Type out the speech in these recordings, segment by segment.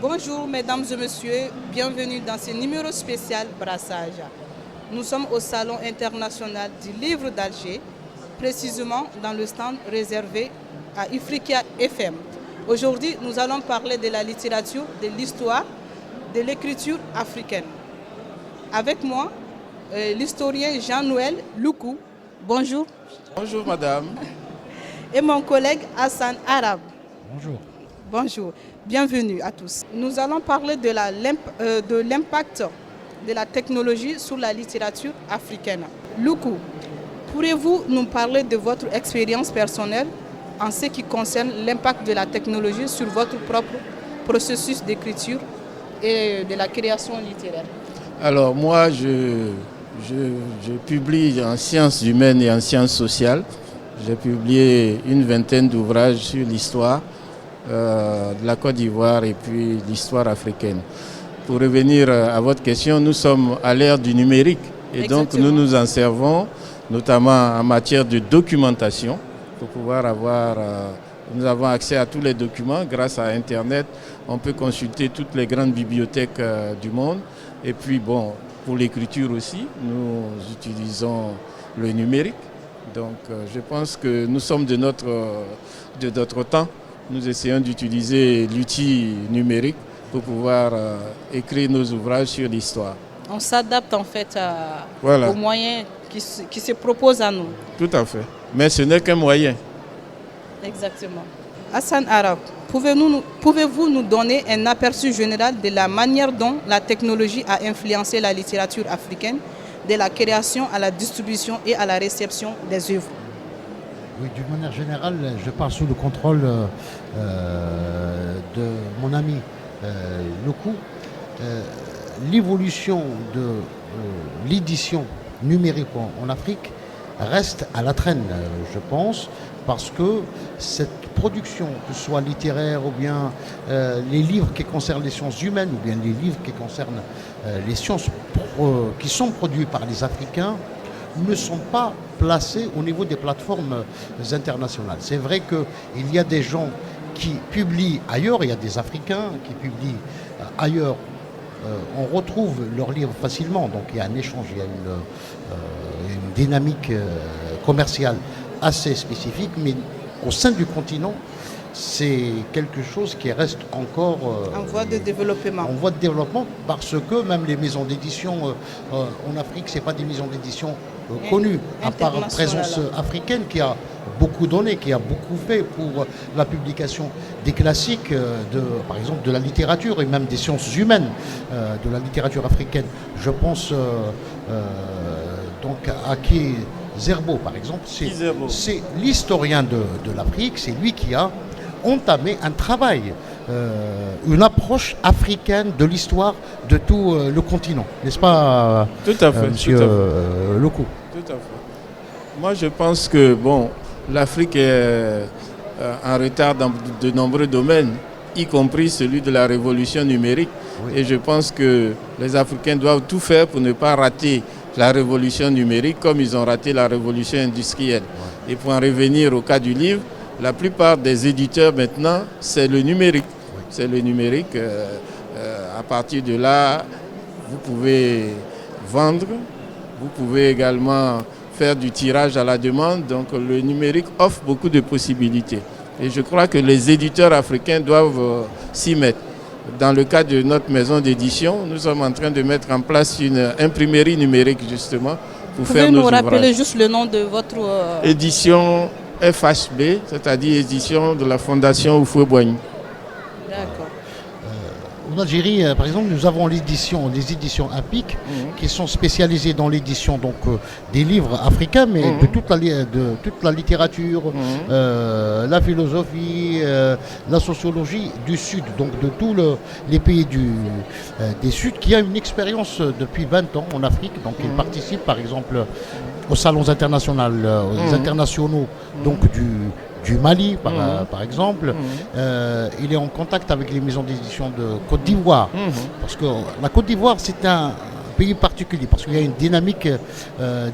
Bonjour mesdames et messieurs, bienvenue dans ce numéro spécial Brassage. Nous sommes au Salon international du livre d'Alger, précisément dans le stand réservé à Ifriqiya FM. Aujourd'hui, nous allons parler de la littérature, de l'histoire, de l'écriture africaine. Avec moi, l'historien Jean-Noël Loukou. Bonjour. Bonjour madame. Et mon collègue Hassan Arab. Bonjour. Bonjour, bienvenue à tous. Nous allons parler de l'impact de la technologie sur la littérature africaine. Loukou, pourriez-vous nous parler de votre expérience personnelle en ce qui concerne l'impact de la technologie sur votre propre processus d'écriture et de la création littéraire? Alors moi, je publie en sciences humaines et en sciences sociales. J'ai publié une vingtaine d'ouvrages sur l'histoire de la Côte d'Ivoire et puis l'histoire africaine. Pour revenir à votre question, nous sommes à l'ère du numérique et donc nous nous en servons notamment en matière de documentation pour pouvoir avoir... nous avons accès à tous les documents grâce à Internet. On peut consulter toutes les grandes bibliothèques du monde. Et puis bon, pour l'écriture aussi, nous utilisons le numérique. Donc je pense que nous sommes de notre temps. Nous essayons d'utiliser l'outil numérique pour pouvoir écrire nos ouvrages sur l'histoire. On s'adapte en fait aux moyens qui se proposent à nous. Tout à fait. Mais ce n'est qu'un moyen. Exactement. Hassan Arab, pouvez-vous nous donner un aperçu général de la manière dont la technologie a influencé la littérature africaine, de la création à la distribution et à la réception des œuvres? Oui, d'une manière générale, je parle sous le contrôle de mon ami Loukou. L'évolution de l'édition numérique en Afrique reste à la traîne, je pense, parce que cette production, que ce soit littéraire ou bien les livres qui concernent les sciences humaines ou bien les livres qui concernent les sciences qui sont produits par les Africains, ne sont pas placés au niveau des plateformes internationales. C'est vrai qu'il y a des gens qui publient ailleurs, il y a des Africains qui publient ailleurs. On retrouve leurs livres facilement, donc il y a un échange, il y a une dynamique commerciale assez spécifique, mais au sein du continent, c'est quelque chose qui reste encore en voie de développement. En voie de développement, parce que même les maisons d'édition en Afrique, ce n'est pas des maisons d'édition connues, à part Présence africaine qui a beaucoup donné, qui a beaucoup fait pour la publication des classiques, par exemple de la littérature et même des sciences humaines, de la littérature africaine. Je pense donc à qui Zerbo, par exemple, c'est l'historien de l'Afrique, c'est lui qui a entamé un travail, une approche africaine de l'histoire de tout le continent, n'est-ce pas, tout à fait, monsieur Loukou? Tout à fait. Moi, je pense que bon, l'Afrique est en retard dans de nombreux domaines, y compris celui de la révolution numérique. Oui. Et je pense que les Africains doivent tout faire pour ne pas rater la révolution numérique comme ils ont raté la révolution industrielle. Ouais. Et pour en revenir au cas du livre, la plupart des éditeurs maintenant, c'est le numérique. Oui. C'est le numérique. À partir de là, vous pouvez vendre, vous pouvez également faire du tirage à la demande. Donc le numérique offre beaucoup de possibilités. Et je crois que les éditeurs africains doivent s'y mettre. Dans le cas de notre maison d'édition, nous sommes en train de mettre en place une imprimerie numérique justement pour faire nos ouvrages. Pouvez-vous nous rappeler juste le nom de votre... Édition FHB, c'est-à-dire édition de la Fondation Houphouët-Boigny. D'accord. En Algérie, par exemple, nous avons les éditions APIC qui sont spécialisées dans l'édition des livres africains, mais de toute la littérature, la philosophie, la sociologie du Sud, donc de tous les pays des Sud, qui a une expérience depuis 20 ans en Afrique. Donc ils participent, par exemple, aux salons internationaux, donc du Mali, par exemple. Il est en contact avec les maisons d'édition de Côte d'Ivoire. Parce que la Côte d'Ivoire, c'est un pays particuliers, parce qu'il y a une dynamique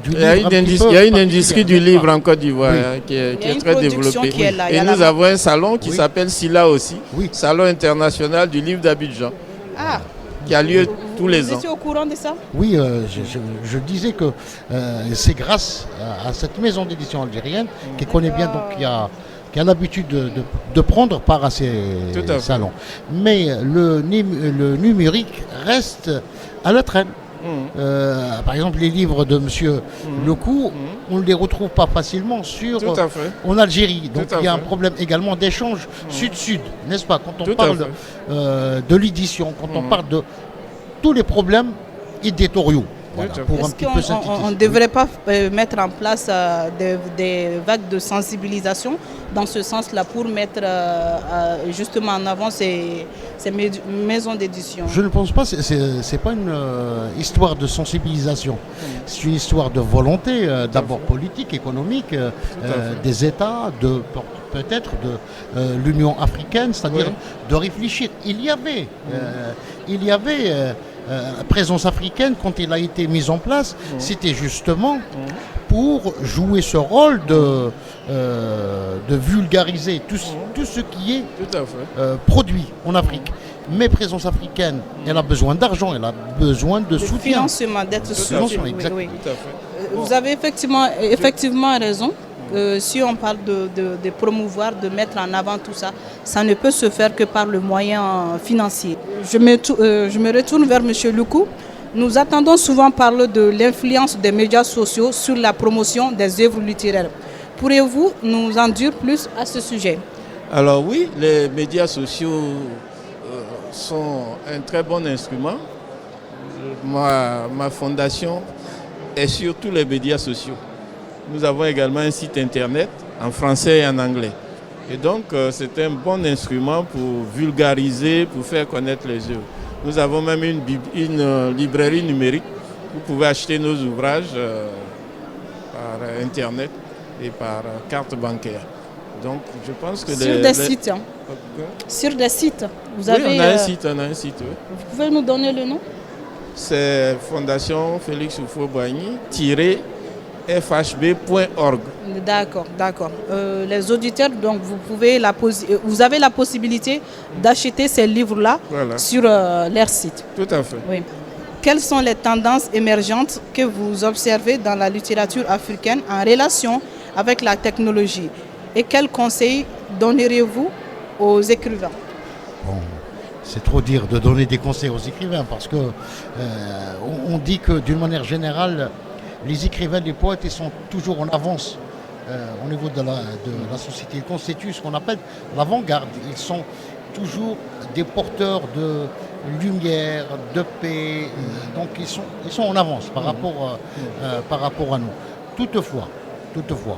du livre. Il y a une industrie du livre en Côte d'Ivoire qui est très développée. Et nous avons un salon qui s'appelle SILA aussi, Salon international du livre d'Abidjan, qui a lieu tous les ans. Vous étiez au courant de ça? Oui, je disais que c'est grâce à cette maison d'édition algérienne qui connaît bien, donc qui a l'habitude de prendre part à ces salons. Mais le numérique reste à la traîne. Par exemple, les livres de M. Lecou, on ne les retrouve pas facilement en Algérie. Donc il y a un problème également d'échange sud-sud, n'est-ce pas? Quand on parle de l'édition, quand on parle de tous les problèmes éditoriaux. Voilà, est-ce qu'on ne devrait pas mettre en place des vagues de sensibilisation dans ce sens-là pour mettre justement en avant ces maisons d'édition? Je ne pense pas, ce n'est pas une histoire de sensibilisation. C'est une histoire de volonté, d'abord politique, économique, des États, peut-être de l'Union africaine, c'est-à-dire de réfléchir. Il y avait présence africaine, quand il a été mis en place, c'était justement pour jouer ce rôle de vulgariser tout ce qui est produit en Afrique. Mais présence africaine, elle a besoin d'argent, elle a besoin de soutien. Financement, d'être soutenu. Oui. Vous avez effectivement raison. Si on parle de promouvoir, de mettre en avant tout ça, ça ne peut se faire que par le moyen financier. Je me retourne vers M. Lecou. Nous entendons souvent parler de l'influence des médias sociaux sur la promotion des œuvres littéraires. Pourriez-vous nous en dire plus à ce sujet? Alors oui, les médias sociaux sont un très bon instrument. Ma fondation est sur tous les médias sociaux. Nous avons également un site internet en français et en anglais. Et donc, c'est un bon instrument pour vulgariser, pour faire connaître les œuvres. Nous avons même une librairie numérique. Vous pouvez acheter nos ouvrages par internet et par carte bancaire. Donc, je pense que sur des sites. Sur des sites. On a un site. Oui. Vous pouvez nous donner le nom? C'est Fondation Félix Houphouët-Boigny FHB.org. D'accord. Les auditeurs, donc vous avez la possibilité d'acheter ces livres-là sur leur site. Tout à fait. Oui. Quelles sont les tendances émergentes que vous observez dans la littérature africaine en relation avec la technologie? Et quels conseils donneriez-vous aux écrivains? C'est trop dire de donner des conseils aux écrivains parce que on dit que d'une manière générale, les écrivains, les poètes, ils sont toujours en avance au niveau de la société. Ils constituent ce qu'on appelle l'avant-garde. Ils sont toujours des porteurs de lumière, de paix. Donc ils sont en avance par rapport à nous. Toutefois,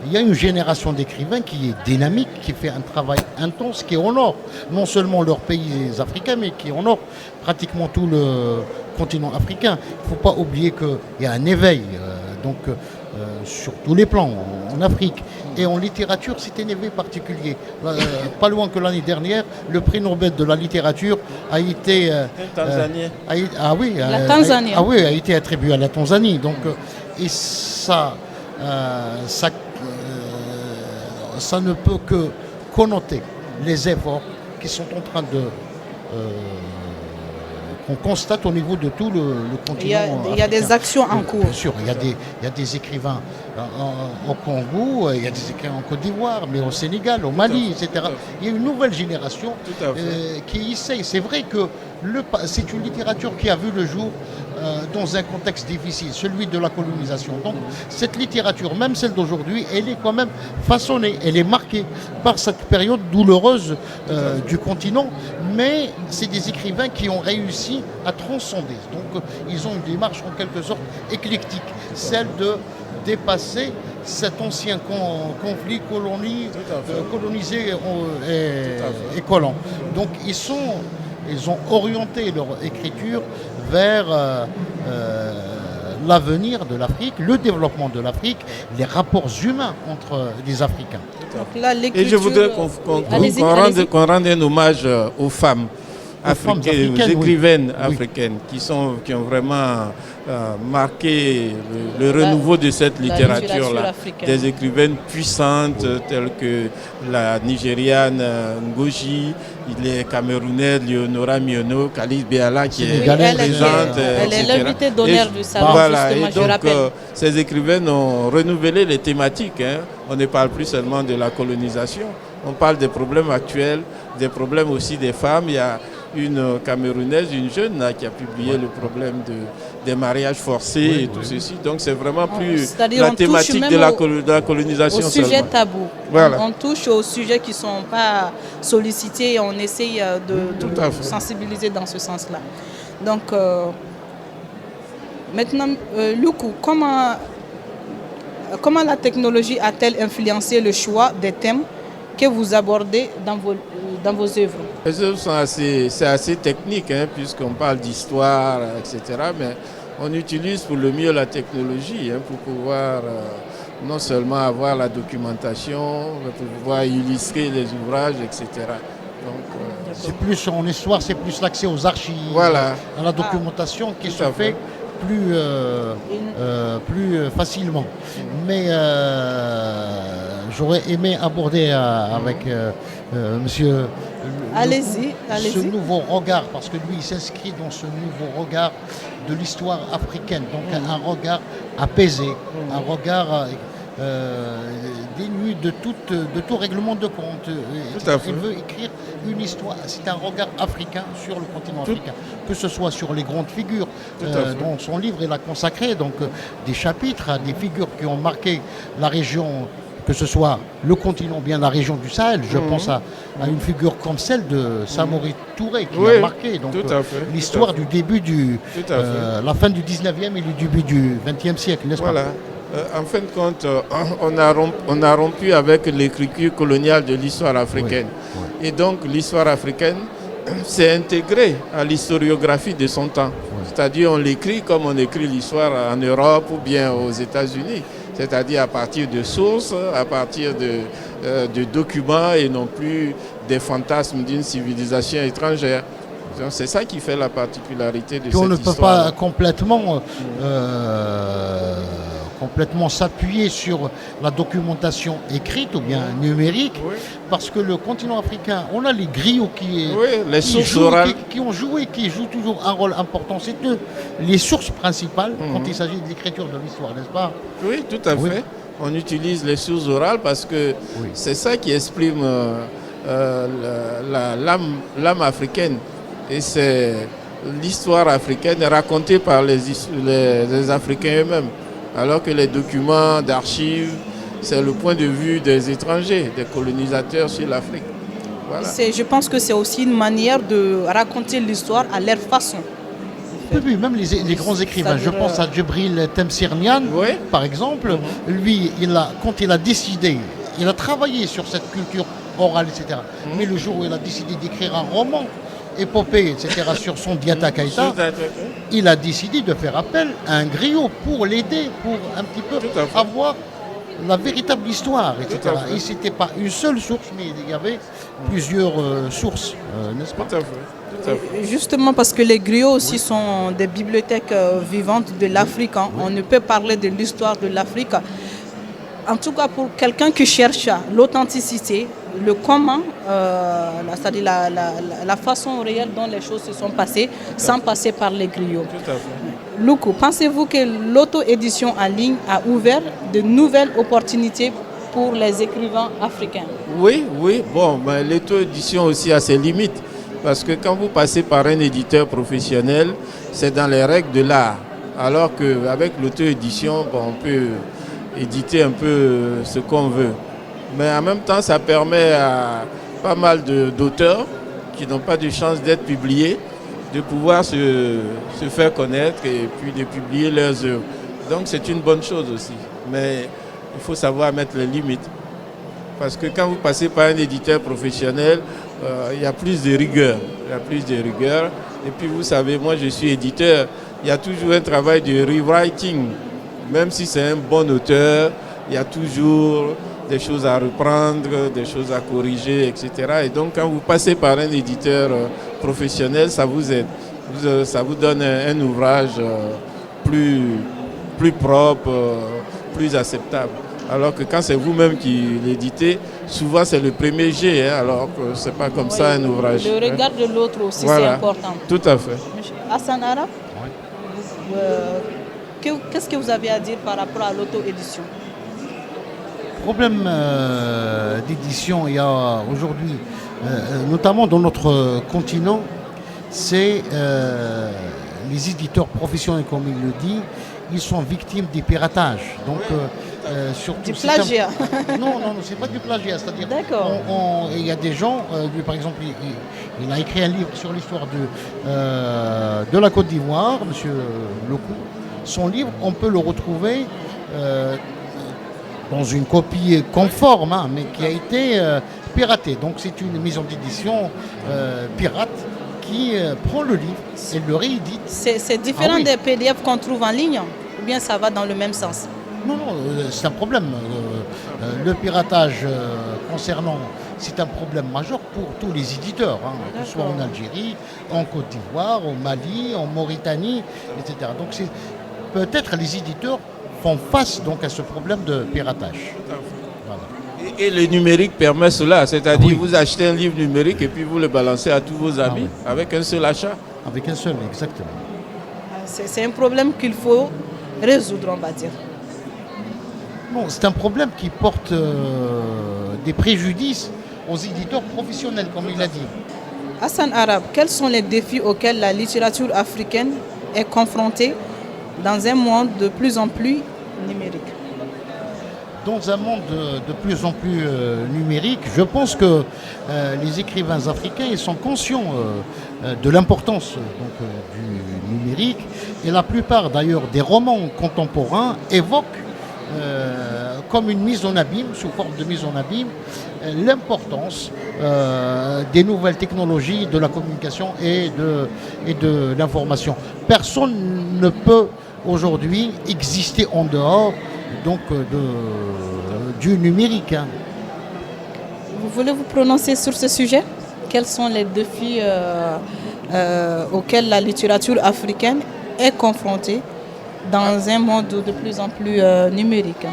il y a une génération d'écrivains qui est dynamique, qui fait un travail intense, qui honore non seulement leurs pays africains, mais qui honore pratiquement tout le continent africain. Il ne faut pas oublier qu'il y a un éveil sur tous les plans en Afrique. Et en littérature, c'est un éveil particulier. Pas loin que l'année dernière, le prix Nobel de la littérature a été... Tanzanien. La Tanzanie. A été attribué à la Tanzanie. Donc, et ça ne peut que connoter les efforts qui sont en train qu'on constate au niveau de tout le continent. Il y a des actions en cours. Bien sûr, il y a des écrivains au Congo, il y a des écrivains en Côte d'Ivoire, mais au Sénégal, au Mali, etc. Il y a une nouvelle génération qui essaye. C'est vrai que c'est une littérature qui a vu le jour dans un contexte difficile, celui de la colonisation. Donc cette littérature, même celle d'aujourd'hui, elle est quand même façonnée, elle est marquée par cette période douloureuse du continent, mais c'est des écrivains qui ont réussi à transcender. Donc ils ont une démarche en quelque sorte éclectique, celle de dépasser cet ancien conflit colonisé et colon. Donc ils ont orienté leur écriture vers l'avenir de l'Afrique, le développement de l'Afrique, les rapports humains entre les Africains. Donc là, et je voudrais qu'on rende un hommage aux femmes. africaines, aux écrivaines africaines qui ont vraiment marqué le renouveau de cette littérature-là. Des écrivaines puissantes telles que la Nigériane Ngozi, les Camerounaises Leonora Miono, Kalice Biala qui est présente. Elle est l'invitée d'honneur du salon, voilà, justement, et donc, je rappelle. ces écrivaines ont renouvelé les thématiques. On ne parle plus seulement de la colonisation, on parle des problèmes actuels, des problèmes aussi des femmes. Il y a une Camerounaise, une jeune là, qui a publié le problème des mariages forcés et tout ceci. Donc c'est vraiment plus la thématique de la colonisation. Au sujet tabou. Voilà. On touche aux sujets qui ne sont pas sollicités et on essaye de sensibiliser dans ce sens-là. Donc maintenant, Loukou, comment la technologie a-t-elle influencé le choix des thèmes que vous abordez dans vos œuvres? Les œuvres sont assez techniques, puisqu'on parle d'histoire, etc. Mais on utilise pour le mieux la technologie pour pouvoir non seulement avoir la documentation, mais pour pouvoir illustrer les ouvrages, etc. Donc, c'est plus en histoire, c'est plus l'accès aux archives, voilà, à la documentation qui se fait plus facilement. Mais j'aurais aimé aborder avec monsieur ce nouveau regard, parce que lui il s'inscrit dans ce nouveau regard de l'histoire africaine, donc un regard apaisé, un regard dénué de tout règlement de compte. Il veut écrire une histoire, c'est un regard africain sur le continent africain, que ce soit sur les grandes figures dont son livre il a consacré, donc des chapitres à des figures qui ont marqué la région, que ce soit le continent ou bien la région du Sahel. Je pense à une figure comme celle de Samori Touré qui a marqué l'histoire du début la fin du 19e et le début du 20e siècle, n'est-ce pas? En fin de compte, on a rompu avec l'écriture coloniale de l'histoire africaine. Et donc l'histoire africaine s'est intégrée à l'historiographie de son temps. C'est-à-dire on l'écrit comme on écrit l'histoire en Europe ou bien aux États-Unis. C'est-à-dire à partir de sources, à partir de documents et non plus des fantasmes d'une civilisation étrangère. C'est ça qui fait la particularité de cette histoire. On ne peut pas complètement s'appuyer sur la documentation écrite ou bien numérique, parce que le continent africain, on a les griots qui jouent toujours un rôle important. C'est les sources principales quand il s'agit de l'écriture de l'histoire, n'est-ce pas? Oui, tout à fait. On utilise les sources orales parce que c'est ça qui exprime l'âme africaine. Et c'est l'histoire africaine racontée par les Africains eux-mêmes. Alors que les documents d'archives, c'est le point de vue des étrangers, des colonisateurs sur l'Afrique. Voilà. Je pense que c'est aussi une manière de raconter l'histoire à leur façon. Oui, même les grands écrivains. Je pense à Djibril Temsirnian, par exemple. Lui, quand il a décidé, il a travaillé sur cette culture orale, etc. Mais le jour où il a décidé d'écrire un roman, épopée, etc., sur son Diata Keïta, il a décidé de faire appel à un griot pour l'aider, pour un petit peu avoir la véritable histoire, etc. Et ce n'était pas une seule source, mais il y avait plusieurs sources, n'est-ce pas? Tout à fait. Justement parce que les griots aussi sont des bibliothèques vivantes de l'Afrique. On ne peut parler de l'histoire de l'Afrique. En tout cas, pour quelqu'un qui cherche l'authenticité, le comment, c'est-à-dire la façon réelle dont les choses se sont passées, sans passer par les griots. Tout à fait. Loukou, pensez-vous que l'auto-édition en ligne a ouvert de nouvelles opportunités pour les écrivains africains? Oui. Bon, mais l'auto-édition aussi a ses limites. Parce que quand vous passez par un éditeur professionnel, c'est dans les règles de l'art. Alors qu'avec l'auto-édition, on peut éditer un peu ce qu'on veut. Mais en même temps, ça permet à pas mal d'auteurs qui n'ont pas de chance d'être publiés de pouvoir se faire connaître et puis de publier leurs œuvres. Donc c'est une bonne chose aussi. Mais il faut savoir mettre les limites. Parce que quand vous passez par un éditeur professionnel, il y a plus de rigueur. Et puis vous savez, moi je suis éditeur, il y a toujours un travail de rewriting. Même si c'est un bon auteur, il y a toujours des choses à reprendre, des choses à corriger, etc. Et donc quand vous passez par un éditeur professionnel, ça vous aide. Ça vous donne un ouvrage plus propre, plus acceptable. Alors que quand c'est vous-même qui l'éditez, souvent c'est le premier jet, hein, alors que ce n'est pas comme ça un ouvrage. Le regard de l'autre aussi, Voilà, c'est important. Tout à fait. Monsieur Hassan Arab, qu'est-ce que vous avez à dire par rapport à l'auto-édition? Problème d'édition, il y a aujourd'hui, notamment dans notre continent, c'est les éditeurs professionnels, comme il le dit, ils sont victimes des piratages. Donc, surtout, Du plagiat. Non, c'est pas du plagiat. C'est-à-dire, D'accord. il y a des gens, lui par exemple, il a écrit un livre sur l'histoire de la Côte d'Ivoire, M. Lecou. Son livre, on peut le retrouver dans une copie conforme, hein, mais qui a été piratée. Donc c'est une maison d'édition pirate qui prend le livre et le réédite. C'est différent des PDF qu'on trouve en ligne, ou bien ça va dans le même sens? Non, c'est un problème. Le piratage concernant, c'est un problème majeur pour tous les éditeurs, hein, que ce soit en Algérie, en Côte d'Ivoire, au Mali, en Mauritanie, etc. Donc peut-être les éditeurs font face donc à ce problème de piratage. Voilà. Et le numérique permet cela, c'est-à-dire vous achetez un livre numérique et puis vous le balancez à tous vos amis avec un seul achat. Avec un seul, exactement. C'est un problème qu'il faut résoudre, on va dire. Non, c'est un problème qui porte des préjudices aux éditeurs professionnels, comme il a dit. Hassan Arab, quels sont les défis auxquels la littérature africaine est confrontée dans un monde de plus en plus numérique? Dans un monde de plus en plus numérique, je pense que les écrivains africains ils sont conscients de l'importance du numérique. Et la plupart d'ailleurs des romans contemporains évoquent comme une mise en abîme, sous forme de mise en abîme, l'importance des nouvelles technologies, de la communication et de l'information. Personne ne peut aujourd'hui exister en dehors donc du numérique. Hein. Vous voulez vous prononcer sur ce sujet? Quels sont les défis auxquels la littérature africaine est confrontée dans un monde de plus en plus numérique?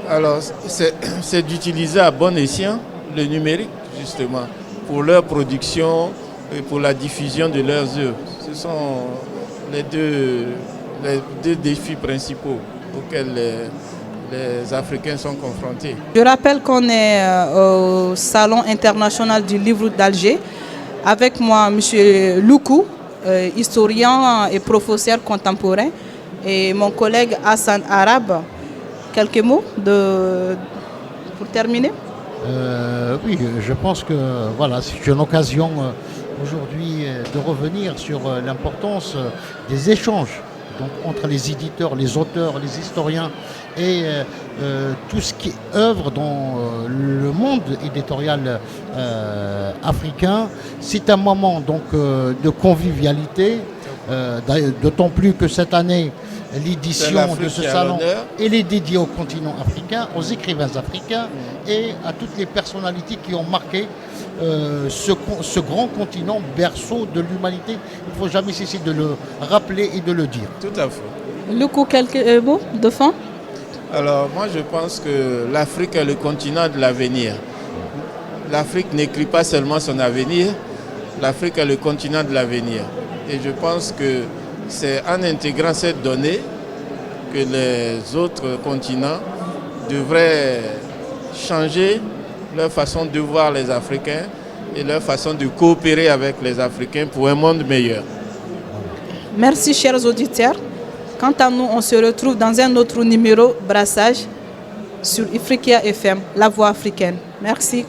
Alors, c'est d'utiliser à bon escient le numérique, justement, pour leur production et pour la diffusion de leurs œuvres. Ce sont les deux défis principaux auxquels les Africains sont confrontés. Je rappelle qu'on est au Salon international du livre d'Alger. Avec moi, M. Loukou, historien et professeur contemporain, et mon collègue Hassan Arab. Quelques mots pour terminer? Oui, je pense que voilà, c'est une occasion aujourd'hui de revenir sur l'importance des échanges donc, entre les éditeurs, les auteurs, les historiens et tout ce qui œuvre dans le monde éditorial africain. C'est un moment donc, de convivialité, d'autant plus que cette année, l'édition de ce salon, elle est dédiée au continent africain, aux écrivains africains et à toutes les personnalités qui ont marqué ce grand continent, berceau de l'humanité. Il ne faut jamais cesser de le rappeler et de le dire. Tout à fait. Loukou, quelques mots de fin? Alors moi je pense que l'Afrique est le continent de l'avenir. L'Afrique n'écrit pas seulement son avenir, l'Afrique est le continent de l'avenir. Et je pense que c'est en intégrant cette donnée que les autres continents devraient changer leur façon de voir les Africains et leur façon de coopérer avec les Africains pour un monde meilleur. Merci chers auditeurs. Quant à nous, on se retrouve dans un autre numéro Brassage sur Ifriqiya FM, la voix africaine. Merci.